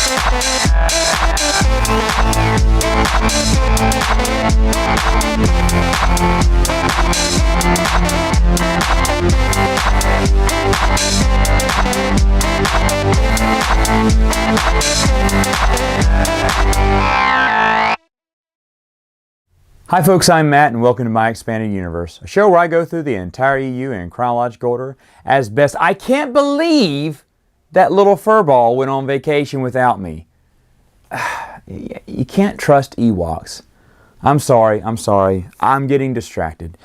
Hi folks, I'm Matt and welcome to My Expanded Universe, a show where I go through the entire EU in chronological order as best. I can't believe that little furball went on vacation without me. You can't trust Ewoks. I'm sorry, I'm getting distracted.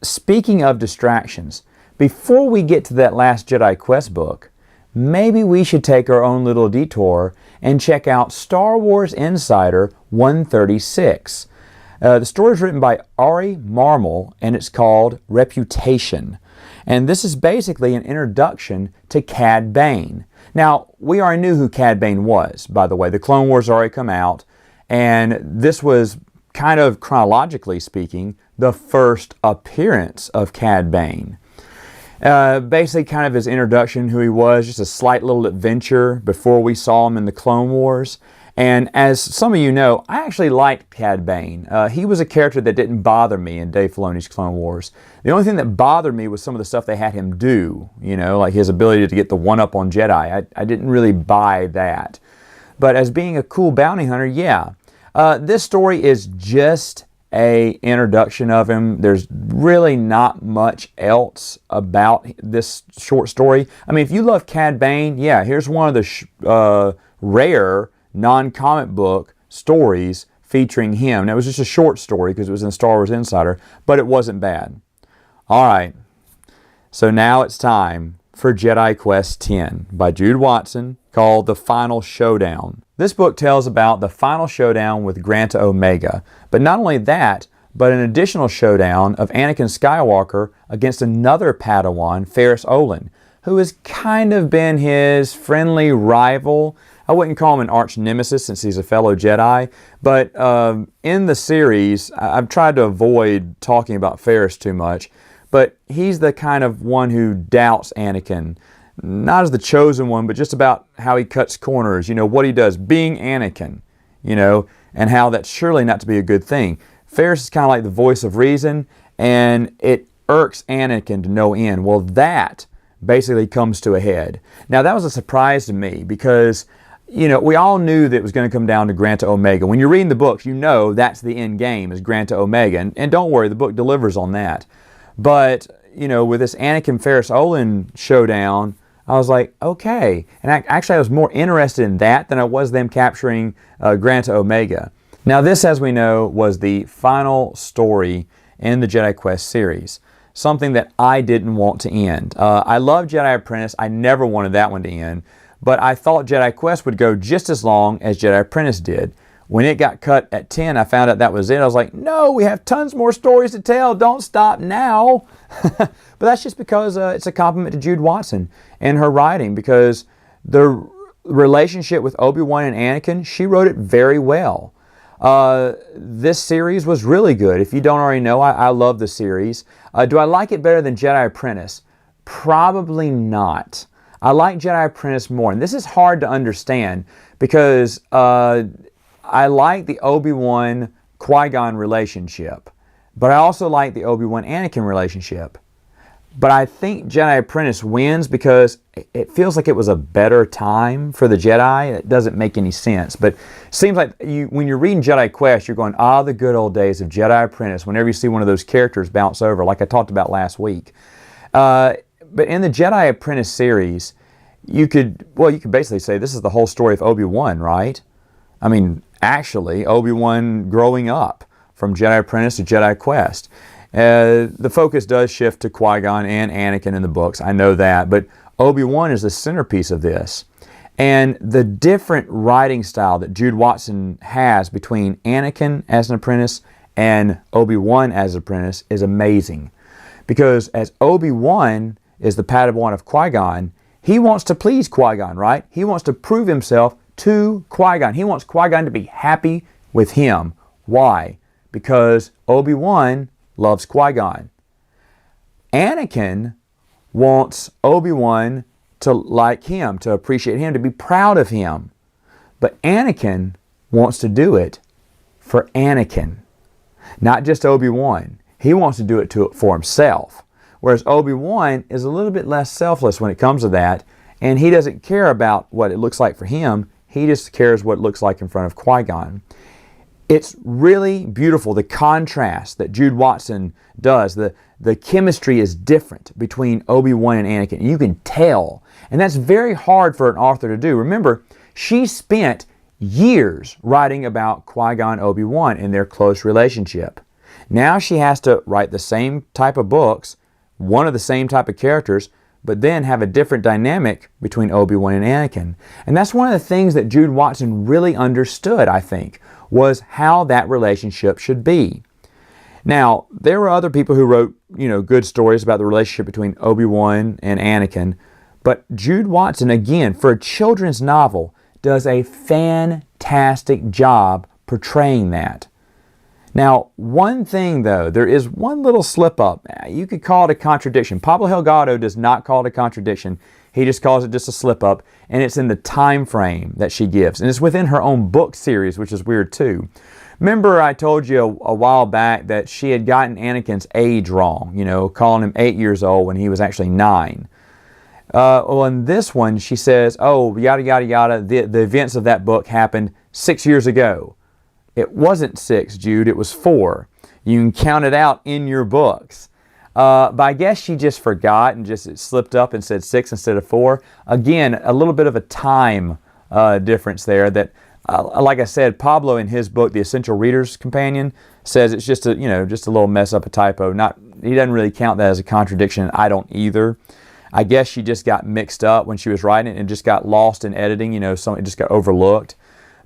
Speaking of distractions, before we get to that last Jedi Quest book, maybe we should take our own little detour and check out Star Wars Insider 136. The story is written by Ari Marmel and it's called Reputation. And this is basically an introduction to Cad Bane. Now, we already knew who Cad Bane was, by the way. The Clone Wars already come out, and this was kind of, chronologically speaking, the first appearance of Cad Bane. Basically kind of his introduction, who he was, just a slight little adventure before we saw him in the Clone Wars. And as some of you know, I actually liked Cad Bane. He was a character that didn't bother me in Dave Filoni's Clone Wars. The only thing that bothered me was some of the stuff they had him do, you know, like his ability to get the one-up on Jedi. I didn't really buy that. But as being a cool bounty hunter, yeah. This story is just a introduction of him. There's really not much else about this short story. I mean, if you love Cad Bane, yeah, here's one of the rare non-comic book stories featuring him. Now, it was just a short story because it was in Star Wars Insider, but it wasn't bad. All right, so now it's time for Jedi Quest X by Jude Watson, called The Final Showdown. This book tells about the final showdown with Granta Omega, but not only that, but an additional showdown of Anakin Skywalker against another Padawan, Ferris Olin, who has kind of been his friendly rival. I wouldn't call him an arch nemesis since he's a fellow Jedi, but in the series, I've tried to avoid talking about Ferris too much, but he's the kind of one who doubts Anakin, not as the chosen one, but just about how he cuts corners, you know, what he does, being Anakin, you know, and how that's surely not to be a good thing. Ferris is kind of like the voice of reason, and it irks Anakin to no end. Well, that basically comes to a head. Now, that was a surprise to me because, you know, we all knew that it was going to come down to Granta Omega. When you're reading the books, you know that's the end game, is Granta Omega. And don't worry, the book delivers on that. But, you know, with this Anakin Ferris Olin showdown, I was like, okay. And actually, I was more interested in that than I was them capturing Granta Omega. Now, this, as we know, was the final story in the Jedi Quest series. Something that I didn't want to end. I love Jedi Apprentice. I never wanted that one to end. But I thought Jedi Quest would go just as long as Jedi Apprentice did. When it got cut at 10, I found out that was it. I was like, no, we have tons more stories to tell. Don't stop now. But that's just because it's a compliment to Jude Watson and her writing, because the relationship with Obi-Wan and Anakin, she wrote it very well. This series was really good. If you don't already know, I love the series. Do I like it better than Jedi Apprentice? Probably not. I like Jedi Apprentice more. And this is hard to understand because I like the Obi-Wan Qui-Gon relationship, but I also like the Obi-Wan Anakin relationship. But I think Jedi Apprentice wins because it feels like it was a better time for the Jedi. It doesn't make any sense. But it seems like when you're reading Jedi Quest, you're going, the good old days of Jedi Apprentice, whenever you see one of those characters bounce over, like I talked about last week. But in the Jedi Apprentice series, you could basically say this is the whole story of Obi-Wan, right? I mean, actually, Obi-Wan growing up from Jedi Apprentice to Jedi Quest. The focus does shift to Qui-Gon and Anakin in the books, I know that, but Obi-Wan is the centerpiece of this. And the different writing style that Jude Watson has between Anakin as an apprentice and Obi-Wan as an apprentice is amazing. Because as Obi-Wan is the Padawan of Qui-Gon, he wants to please Qui-Gon, right? He wants to prove himself to Qui-Gon. He wants Qui-Gon to be happy with him. Why? Because Obi-Wan loves Qui-Gon. Anakin wants Obi-Wan to like him, to appreciate him, to be proud of him. But Anakin wants to do it for Anakin, not just Obi-Wan. He wants to do it for himself. Whereas Obi-Wan is a little bit less selfless when it comes to that, and he doesn't care about what it looks like for him. He just cares what it looks like in front of Qui-Gon. It's really beautiful, the contrast that Jude Watson does. The chemistry is different between Obi-Wan and Anakin. You can tell. And that's very hard for an author to do. Remember, she spent years writing about Qui-Gon and Obi-Wan and their close relationship. Now she has to write the same type of books, one of the same type of characters, but then have a different dynamic between Obi-Wan and Anakin. And that's one of the things that Jude Watson really understood, I think, was how that relationship should be. Now, there were other people who wrote, good stories about the relationship between Obi-Wan and Anakin, but Jude Watson, again, for a children's novel, does a fantastic job portraying that. Now, one thing though, there is one little slip up. You could call it a contradiction. Pablo Delgado does not call it a contradiction. He just calls it just a slip up, and it's in the time frame that she gives. And it's within her own book series, which is weird too. Remember I told you a while back that she had gotten Anakin's age wrong, calling him 8 years old when he was actually 9. Well, in this one, she says, oh, yada, yada, yada, the events of that book happened 6 years ago. It wasn't 6, Jude, it was 4. You can count it out in your books. But I guess she just forgot and just slipped up and said 6 instead of 4. Again, a little bit of a time difference there that, like I said, Pablo in his book, The Essential Reader's Companion, says it's just a little mess up, a typo. He doesn't really count that as a contradiction. I don't either. I guess she just got mixed up when she was writing it and just got lost in editing, it just got overlooked.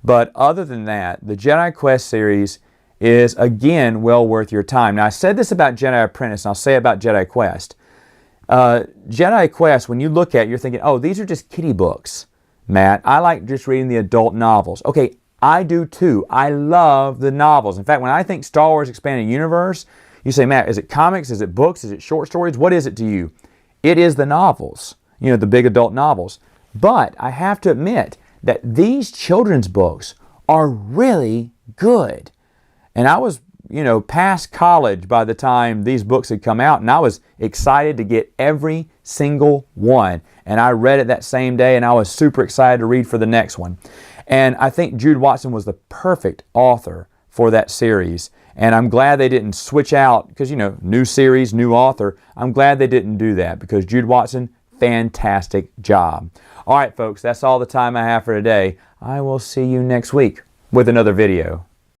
But other than that, the Jedi Quest series is, again, well worth your time. Now, I said this about Jedi Apprentice, and I'll say it about Jedi Quest. Jedi Quest, when you look at it, you're thinking, oh, these are just kiddie books, Matt. I like just reading the adult novels. Okay, I do too. I love the novels. In fact, when I think Star Wars Expanded Universe, you say, Matt, is it comics? Is it books? Is it short stories? What is it to you? It is the novels, the big adult novels. But I have to admit that these children's books are really good. And I was, past college by the time these books had come out, and I was excited to get every single one. And I read it that same day, and I was super excited to read for the next one. And I think Jude Watson was the perfect author for that series. And I'm glad they didn't switch out, because, new series, new author. I'm glad they didn't do that, because Jude Watson, fantastic job. All right, folks, that's all the time I have for today. I will see you next week with another video.